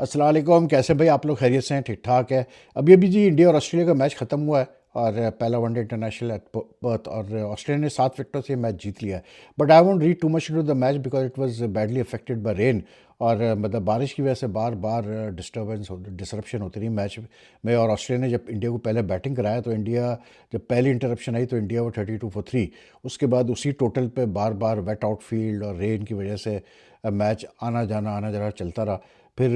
अस्सलाम वालेकुम। कैसे भाई आप लोग? खैरियत से हैं? ठीक ठाक है। अभी अभी जी इंडिया और ऑस्ट्रेलिया का मैच ख़त्म हुआ है और पहला वनडे इंटरनेशनल एट पर्थ और ऑस्ट्रेलिया ने 7 विकेटों से मैच जीत लिया है। But I won't read too much into the match because it was badly affected by rain. और मतलब बारिश की वजह से बार बार डिसरप्शन होती रही मैच में। और ऑस्ट्रेलिया ने जब इंडिया को पहले बैटिंग कराया तो इंडिया, जब पहली इंटरप्शन आई तो इंडिया वो 32 for 3। उसके बाद उसी टोटल पे बार बार वेट आउटफील्ड और रेन की वजह से मैच आना जाना चलता रहा। फिर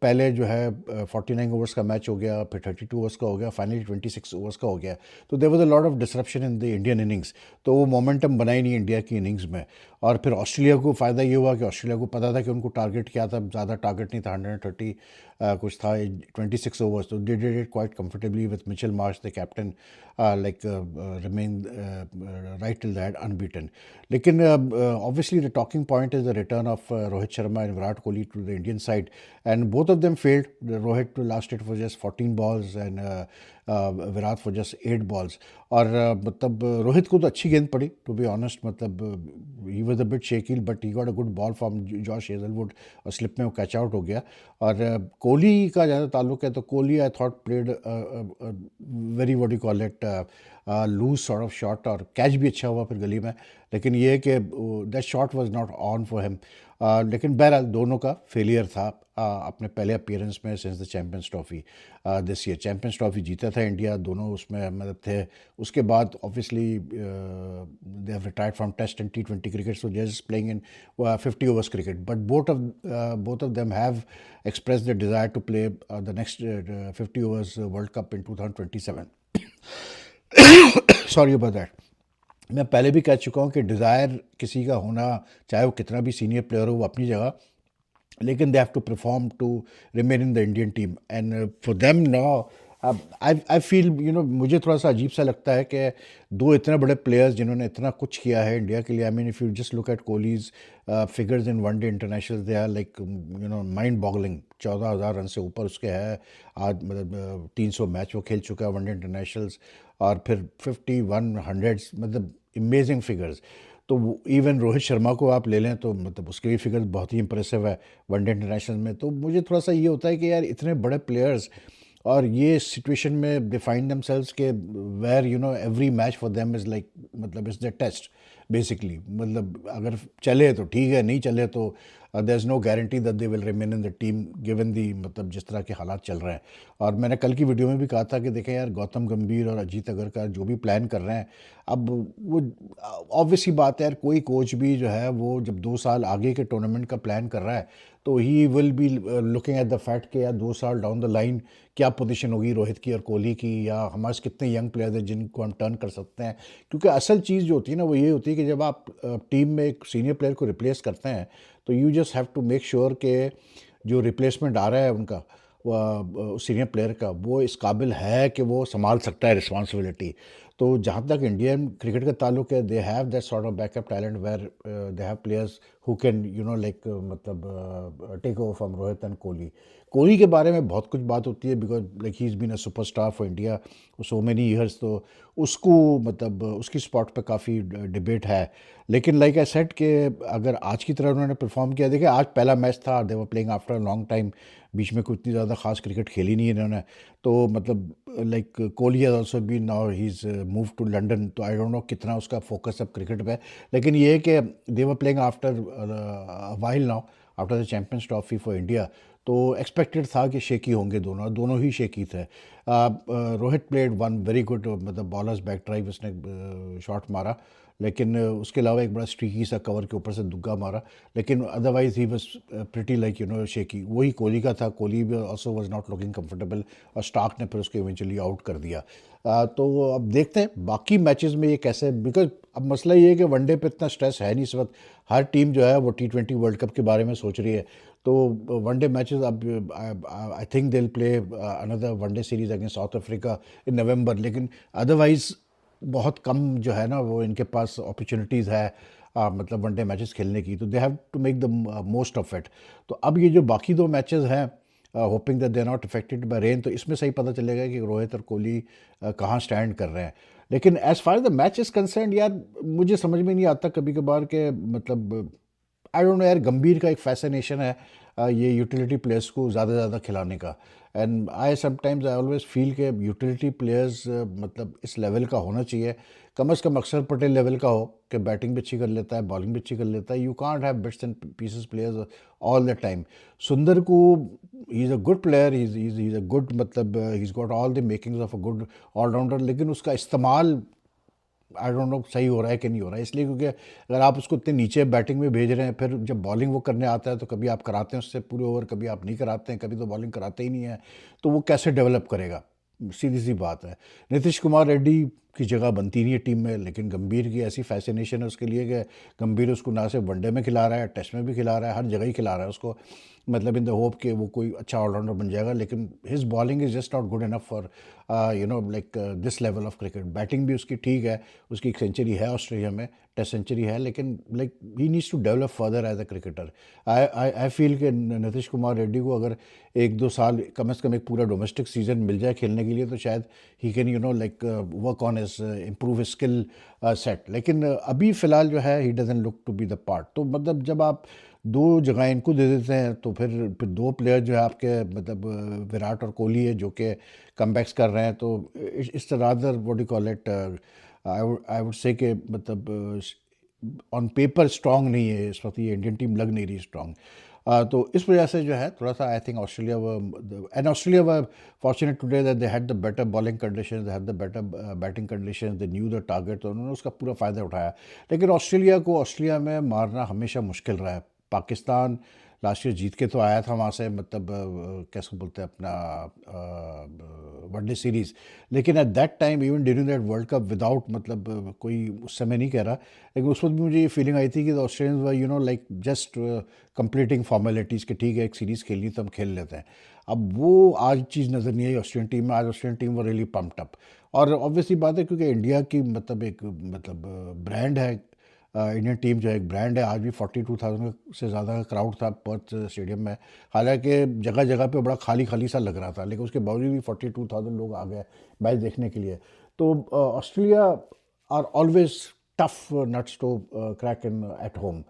पहले जो है 49 ओवर्स का मैच हो गया, फिर 32 ओवर्स का हो गया, फाइनली 26 ओवर्स का हो गया। तो there was a lot of disruption in the Indian innings. तो वो मोमेंटम बना ही नहीं इंडिया की इनिंग्स में। और फिर ऑस्ट्रेलिया को फ़ायदा ये हुआ कि ऑस्ट्रेलिया को पता था कि उनको टारगेट क्या था, ज़्यादा टारगेट नहीं था, 130 कुछ था, 26 ओवर्स। तो they did it quite comfortably with Mitchell Marsh the captain, like remain right till that unbeaten. लेकिन obviously the talking point is the return of Rohit Sharma and Virat Kohli to the Indian side, and both of them failed. Rohit lasted for just 14 balls and Virat for just 8 balls. और मतलब रोहित को तो अच्छी गेंद पड़ी, to be honest. मतलब he was a bit shaky but he got a good ball from Josh Hazlewood और slip में वो कैच आउट हो गया। और कोहली का ज़्यादा ताल्लुक है तो Kohli I thought played very what you call it loose sort of shot, और कैच भी अच्छा हुआ फिर गली में। लेकिन ये है कि that shot was not on for him. लेकिन बहरहाल दोनों का फेलियर था अपने पहले अपीयरेंस में since the champions trophy this year. Champions trophy जीता था इंडिया, दोनों उसमें मतलब थे। उसके बाद obviously they have retired from test and T20 cricket, so just playing in 50 overs cricket. But both of them have expressed their desire to play the next 50 overs World Cup in 2027. Sorry about that. मैं पहले भी कह चुका हूँ कि desire किसी का होना, चाहे वो कितना भी सीनियर प्लेयर हो, वो अपनी जगह, लेकिन they have to perform to remain in the Indian team. And for them now I feel मुझे थोड़ा सा अजीब सा लगता है कि दो इतने बड़े प्लेयर्स जिन्होंने इतना कुछ किया है इंडिया के लिए। I mean if you just look at Kohli's figures in one day international, they are like mind boggling. 14,000 run से ऊपर उसके है आज। मतलब 300 मैच वो खेल चुका है वनडे इंटरनेशनल्स, और फिर 51 100, मतलब अमेजिंग फिगर्स। तो इवन रोहित शर्मा को आप ले लें तो मतलब उसके भी फिगर्स बहुत ही इंप्रेसिव है वनडे इंटरनेशनल में। तो मुझे थोड़ा सा ये होता है कि यार इतने बड़े प्लेयर्स और ये सिचुएशन में डिफाइन दमसेल्व्स के where every match for them is like, मतलब इज़ द टेस्ट बेसिकली। मतलब अगर चले तो ठीक है, नहीं चले तो there is no guarantee that they will remain in the team given the, मतलब जिस तरह के हालात चल रहे हैं। और मैंने कल की वीडियो में भी कहा था कि देखें यार, गौतम गंभीर और अजीत अगरकर जो भी प्लान कर रहे हैं, अब वो ऑब्वियस सी बात है यार, कोई कोच भी जो है वो जब 2 साल आगे के टूर्नामेंट का प्लान कर रहा है तो he will be looking at the fact कि यार 2 साल डाउन द लाइन क्या पोजीशन होगी रोहित की और कोहली की, या हमारे पास कितने यंग प्लेयर्स हैं जिनको हम टर्न कर सकते हैं। क्योंकि असल चीज़ जो होती है ना वो ये होती है कि जब आप टीम में एक सीनियर प्लेयर को रिप्लेस करते हैं तो you just have to make sure कि जो रिप्लेसमेंट आ रहा है उनका, सीनियर प्लेयर का, वो इस काबिल है कि वो संभाल सकता है रिस्पॉन्सिबिलिटी। तो जहाँ तक इंडियन क्रिकेट का ताल्लुक है, they have that sort of backup talent where they have players who can like मतलब take over from Rohit and Kohli. Kohli के बारे में बहुत कुछ बात होती है because like he is been a superstar for India so many years. तो उसको मतलब उसकी स्पॉट पे काफ़ी डिबेट है। लेकिन लाइक आई सेड कि अगर आज की तरह उन्होंने परफॉर्म किया, देखिए आज पहला मैच था, they were playing after a long time, बीच में कोई इतनी ज़्यादा खास क्रिकेट खेली नहीं है इन्होंने। तो मतलब like Kohli has also been, now he is move to London, तो आई डोंट नो कितना उसका फोकस अब क्रिकेट पे है। लेकिन ये है कि they were playing after while now after the champions Trophy for India. तो एक्सपेक्टेड था कि शेकी होंगे दोनों, और दोनों ही शेकी थे। Rohit played one very good, मतलब बॉलर्स बैक ड्राइव उसने शॉट मारा, लेकिन उसके अलावा एक बड़ा स्ट्रीकी सा कवर के ऊपर से दुग्गा मारा। लेकिन otherwise he was pretty like shaky. वही कोहली का था, कोहली भी also was not looking comfortable, और स्टार्क ने फिर उसको इवेंचुअली आउट कर दिया। तो अब देखते हैं बाकी मैचेस में ये कैसे, बिकॉज अब मसला ये है कि वनडे पे इतना स्ट्रेस है नहीं इस वक्त। हर टीम जो है वो T20 वर्ल्ड कप के बारे में सोच रही है। तो वनडे मैचेस अब I think they will play another one day series against South Africa in November. लेकिन अदरवाइज बहुत कम जो है ना वो इनके पास अपॉर्चुनिटीज़ है मतलब वनडे मैचेस खेलने की। तो they have to make the most of it. तो अब ये जो बाकी 2 मैचेस हैं, hoping that they are not affected by rain, तो इसमें सही पता चलेगा कि रोहित और कोहली कहाँ स्टैंड कर रहे हैं। लेकिन as far the match is concern यार, मुझे समझ में नहीं आता कभी कभार के, मतलब आई डोंट नो यार, गंभीर का एक फैसिनेशन है ये यूटिलिटी प्लेयर्स को ज़्यादा से ज़्यादा खिलाने का। And I sometimes I always feel के यूटिलिटी प्लेयर्स मतलब इस लेवल का होना चाहिए, कम से कम अक्षर पटेल लेवल का हो कि बैटिंग भी अच्छी कर लेता है, बॉलिंग भी अच्छी कर लेता है। You can't have bits and pieces players all the time. Sundar को he is a good player, he is a good मतलब he is got all the makings of a good all rounder, लेकिन उसका इस्तेमाल आई डोंट नो सही हो रहा है कि नहीं हो रहा है। इसलिए क्योंकि अगर आप उसको इतने नीचे बैटिंग में भेज रहे हैं, फिर जब बॉलिंग वो करने आता है तो कभी आप कराते हैं उससे पूरे ओवर, कभी आप नहीं कराते हैं, कभी तो बॉलिंग कराते ही नहीं है, तो वो कैसे डेवलप करेगा? सीधी सी बात है। नीतीश कुमार रेड्डी की जगह बनती नहीं है टीम में, लेकिन गंभीर की ऐसी फैसिनेशन है उसके लिए कि गंभीर उसको ना सिर्फ वनडे में खिला रहा है, टेस्ट में भी खिला रहा है, हर जगह ही खिला रहा है उसको, मतलब इन द होप कि वो कोई अच्छा ऑलराउंडर बन जाएगा। लेकिन his bowling is just not good enough for you know like this level of cricket. Batting भी उसकी ठीक है, उसकी एक सेंचुरी है ऑस्ट्रेलिया में, टेस्ट सेंचुरी है, लेकिन like he needs to develop further as a cricketer. I feel कि नीतीश कुमार रेड्डी को अगर 1-2 साल कम से कम एक पूरा डोमेस्टिक सीजन मिल जाए खेलने के लिए, तो शायद he can you know like work on his improve skill set. लेकिन अभी फ़िलहाल जो है he doesn't look to be the part. तो मतलब जब आप दो जगह इनको दे देते हैं, तो फिर दो प्लेयर जो है आपके मतलब विराट और कोहली है जो कि कमबैक्स कर रहे हैं, तो it's rather what you call it, I would say कि मतलब ऑन पेपर स्ट्रांग नहीं है इस वक्त, ये इंडियन टीम लग नहीं रही स्ट्रांग। तो इस वजह से जो है थोड़ा सा I think Australia and Australia were fortunate today that they had the better bowling conditions, they had the better batting conditions, they knew the target, तो उन्होंने उसका पूरा फ़ायदा उठाया। लेकिन ऑस्ट्रेलिया को ऑस्ट्रेलिया में मारना हमेशा मुश्किल रहा है। पाकिस्तान लास्ट ईयर जीत के तो आया था वहाँ से, मतलब कैसे बोलते हैं अपना वनडे सीरीज़, लेकिन at that time even during that world cup without मतलब कोई उस समय नहीं कह रहा, लेकिन उस वक्त भी मुझे ये फीलिंग आई थी कि the Australians were you know like just completing formalities के ठीक है एक सीरीज़ खेलनी तो हम खेल लेते हैं। अब वो आज चीज़ नज़र नहीं आई ऑस्ट्रेलियन टीम में। आज ऑस्ट्रेलियन टीम वो रियली पम्प्ड अप, और ऑब्वियसली बात है क्योंकि इंडिया की मतलब एक मतलब ब्रांड है, इंडियन टीम जो है एक ब्रांड है। आज भी 42,000 से ज़्यादा का क्राउड था पर्थ स्टेडियम में, हालांकि जगह जगह पे बड़ा खाली खाली सा लग रहा था, लेकिन उसके बावजूद भी 42,000 लोग आ गए मैच देखने के लिए। तो Australia are always tough nuts to crack in at home,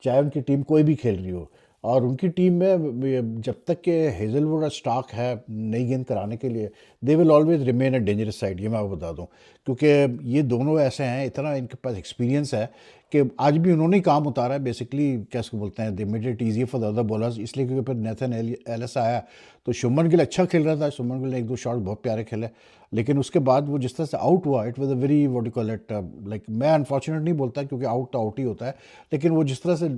चाहे उनकी टीम कोई भी खेल रही हो। और उनकी टीम में जब तक कि हेजलवुड और स्टार्क है नई गेंद कराने के लिए, they will always remain a dangerous side, ये मैं आपको बता दूं, क्योंकि ये दोनों ऐसे हैं, इतना इनके पास एक्सपीरियंस है कि आज भी उन्होंने ही काम उतारा है बेसिकली, कैसे बोलते हैं, they made it easy for the other bowlers. इसलिए क्योंकि फिर नेथन एलिस आया, तो शुभमन गिल अच्छा खेल रहा था, शुभमन गिल ने 1-2 शॉट बहुत प्यारे खेले, लेकिन उसके बाद वो जिस तरह से आउट हुआ, it was a very what you call it like, मैं अनफॉर्चुनेट नहीं बोलता क्योंकि आउट तो आउट ही होता है, लेकिन वो जिस तरह से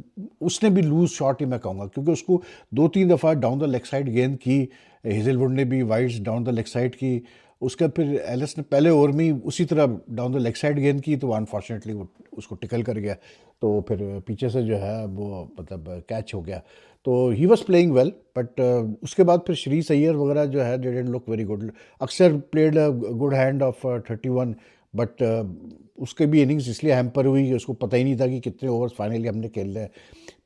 उसने भी लूज शॉट ही मैं कहूँगा, क्योंकि उसको 2-3 दफ़ा डाउन द लेग साइड गेंद की, हेजलवुड ने भी wides down the leg side की, उसका फिर एलिस ने पहले ओवर में ही उसी तरह डाउन द लेग साइड गेंद की, तो अनफॉर्चुनेटली वो उसको टिकल कर गया, तो फिर पीछे से जो है वो मतलब कैच हो गया। तो he was playing well, but उसके बाद फिर श्री सैयर वगैरह जो है they didn't look very good. Axar played a good hand of 31, but उसके भी इनिंग्स इसलिए हैम्पर हुई कि उसको पता ही नहीं था कि कितने ओवर्स फाइनली हमने खेल रहे हैं।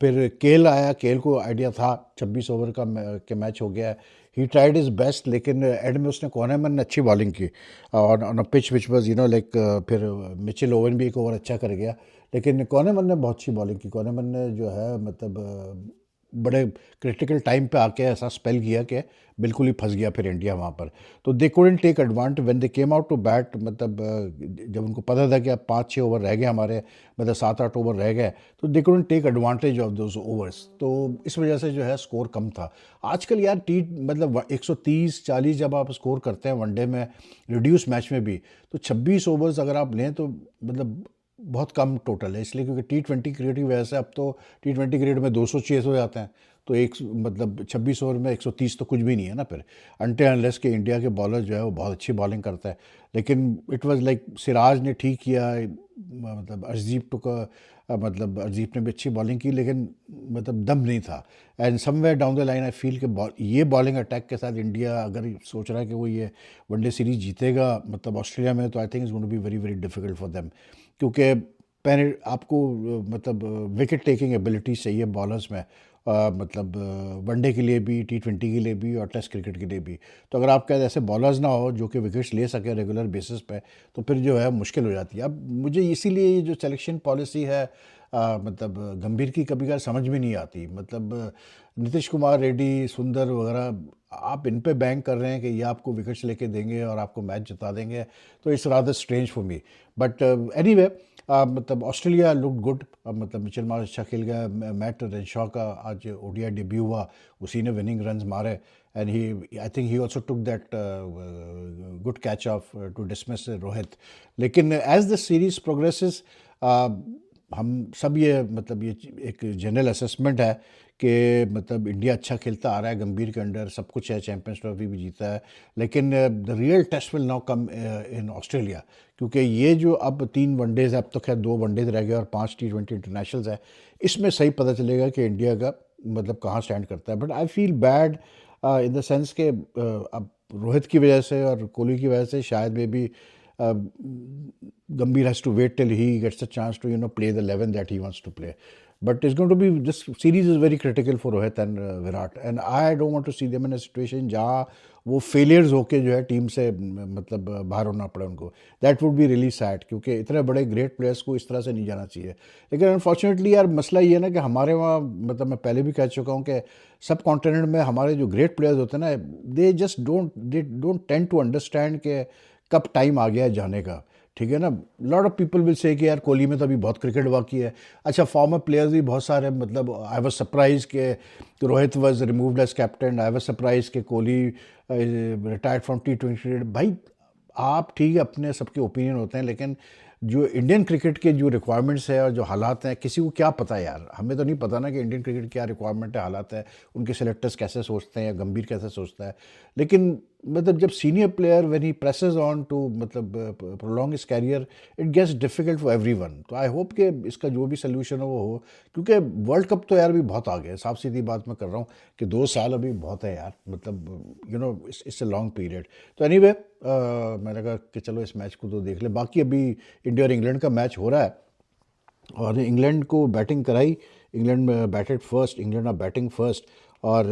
फिर केल आया, केल को आइडिया था 26 ओवर का के मैच हो गया, ही ट्राइड इज़ बेस्ट, लेकिन एंड में उसने कोनेमन ने अच्छी बॉलिंग की और on a pitch which was you know like, फिर मिचेल ओवन भी एक ओवर अच्छा कर गया, लेकिन कोनेमन ने बहुत अच्छी बॉलिंग की। कोनेमन ने जो है मतलब बड़े क्रिटिकल टाइम पे आके ऐसा स्पेल किया कि बिल्कुल ही फंस गया फिर इंडिया वहाँ पर। तो they couldn't take advantage when they came out to bat, मतलब जब उनको पता था कि अब 5-6 ओवर रह गए हमारे, मतलब 7-8 ओवर रह गए, तो they couldn't take advantage of those overs, तो इस वजह से जो है स्कोर कम था। आजकल यार टी मतलब 130-40 जब आप स्कोर करते हैं वनडे में, रिड्यूस मैच में भी, तो 26 ओवर्स अगर आप लें तो मतलब बहुत कम टोटल है। इसलिए क्योंकि T20 क्रिकेट की वजह से अब तो T20 क्रिकेट में 200 हो जाते हैं, तो एक मतलब 26 ओवर में 130 तो कुछ भी नहीं है ना फिर, अनटिल अनलेस के इंडिया के बॉलर जो है वो बहुत अच्छी बॉलिंग करता है। लेकिन इट वाज लाइक सिराज ने ठीक किया, मतलब अर्शदीप टुक मतलब अर्शदीप ने भी अच्छी बॉलिंग की, लेकिन मतलब दम नहीं था। And somewhere down the line I feel कि ये बॉलिंग अटैक के साथ इंडिया अगर सोच रहा है कि वो ये वनडे सीरीज जीतेगा मतलब ऑस्ट्रेलिया में, तो I think is going to be very very difficult for them, क्योंकि पहले आपको मतलब विकेट टेकिंग एबिलिटी चाहिए बॉलर्स में, मतलब वनडे के लिए भी, T20 के लिए भी और टेस्ट क्रिकेट के लिए भी। तो अगर आपके पास ऐसे बॉलर्स ना हो जो कि विकेट्स ले सके रेगुलर बेसिस पे, तो फिर जो है मुश्किल हो जाती है। अब मुझे इसीलिए ये जो सिलेक्शन पॉलिसी है मतलब गंभीर की कभी कभार समझ में नहीं आती। मतलब नीतीश कुमार रेड्डी, सुंदर वगैरह, आप इन पे बैंक कर रहे हैं कि ये आपको विकेट्स लेके देंगे और आपको मैच जिता देंगे, तो it's rather strange for me. But anyway, मतलब ऑस्ट्रेलिया लुक गुड। मतलब मिचेल मार्श अच्छा खेल गया। मैट रेनशॉ का आज ओडीआई डेब्यू हुआ, उसी ने विनिंग रन्स मारे, and he I think he also took that good catch of to dismiss Rohit. लेकिन एज द सीरीज प्रोग्रेसेस, हम सब ये मतलब ये एक जनरल असेसमेंट है कि मतलब इंडिया अच्छा खेलता आ रहा है, गंभीर के अंडर सब कुछ है, चैंपियंस ट्रॉफी भी जीता है। लेकिन the real test will now come in Australia, क्योंकि ये जो अब 3 वनडेज, अब तो खैर 2 वनडेज रह गए और 5 T20 इंटरनेशनल्स है, इसमें सही पता चलेगा कि इंडिया का मतलब कहाँ स्टैंड करता है। But I feel bad in the sense के अब रोहित की वजह से और कोहली की वजह से शायद में भी Gambhir has to wait till he gets a chance to play the 11 that he wants to play. But it's going to be, this series is very critical for Rohit and Virat, and I don't want to see them in a situation जहाँ वो failures होके जो है team से मतलब बाहर होना पड़े उनको। That would be really sad, क्योंकि इतने बड़े ग्रेट प्लेयर्स को इस तरह से नहीं जाना चाहिए। लेकिन अनफॉर्चुनेटली यार मसला ये है ना कि हमारे वहाँ, मतलब मैं पहले भी कह चुका हूँ कि सब कॉन्टिनेंट में हमारे जो ग्रेट प्लेयर्स होते हैं ना, they don't tend to understand के कब टाइम आ गया है जाने का। ठीक है ना। Lot of people will say कि यार कोहली में तो अभी बहुत क्रिकेट बाकी है। अच्छा, फॉर्मर प्लेयर्स भी बहुत सारे, मतलब आई वाज सरप्राइज के Rohit was removed as captain, I was surprise के कोहली रिटायर्ड फ्रॉम T20। भाई आप ठीक है, अपने सबके ओपिनियन होते हैं, लेकिन जो इंडियन क्रिकेट के जो रिक्वायरमेंट्स है और जो हालात हैं, किसी को क्या पता है यार। हमें तो नहीं पता ना कि इंडियन क्रिकेट क्या रिक्वायरमेंट है, हालात है, उनके सेलेक्टर्स कैसे सोचते हैं या गंभीर कैसे सोचता है। लेकिन मतलब जब senior player when he presses on to मतलब prolong his career, it gets difficult for everyone. तो आई होप कि इसका जो भी सोल्यूशन हो वो हो, क्योंकि वर्ल्ड कप तो यार भी बहुत आ गया, साफ सीधी बात मैं कर रहा हूँ कि 2 साल अभी बहुत है यार, मतलब इट्स अ लॉन्ग पीरियड। तो एनीवे मैंने कहा कि चलो इस मैच को तो देख ले। बाकी अभी इंडिया और इंग्लैंड का मैच हो रहा है और इंग्लैंड को बैटिंग कराई, England batted first, England are batting first, और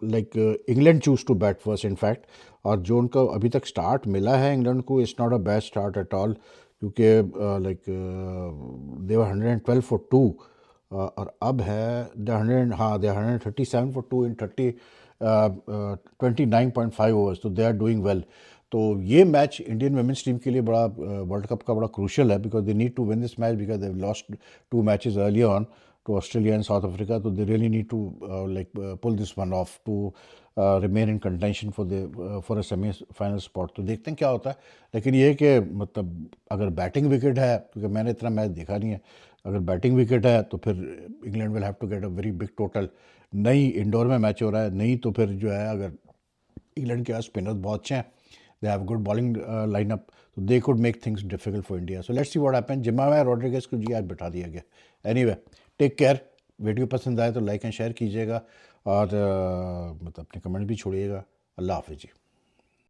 like England choose to bat first in fact. और जो उनका अभी तक स्टार्ट मिला है इंग्लैंड को, it's not a bad start at all, क्योंकि लाइक दे वर 112 फॉर 2, और अब है द 100, हाँ दे 137 फॉर 2 इन 29.5 ओवर्स, तो दे आर डूइंग वेल। तो ये मैच इंडियन वुमेन्स टीम के लिए बड़ा वर्ल्ड कप का बड़ा क्रूशियल है, because they need to win this match, because they lost 2 matches early on to Australia and South Africa. तो they really need to like pull this one off to remain in contention for a semi final spot. तो देखते हैं क्या होता है। लेकिन ये है कि मतलब अगर बैटिंग विकेट है, क्योंकि मैंने इतना मैच देखा नहीं है, अगर बैटिंग विकेट है तो फिर England will have to get a very big total. नहीं इंडोर में मैच हो रहा है, नहीं तो फिर जो है अगर इंग्लैंड के पास स्पिनर्स बहुत अच्छे हैं, they have good bowling lineup, तो they could make things difficult for India. So let's see what happen. Jemimah Rodrigues को जी आज बिठा दिया गया। Anyway, take care. वीडियो पसंद आए तो लाइक एंड शेयर कीजिएगा और मतलब अपने कमेंट भी छोड़िएगा। अल्लाह हाफिज़ जी।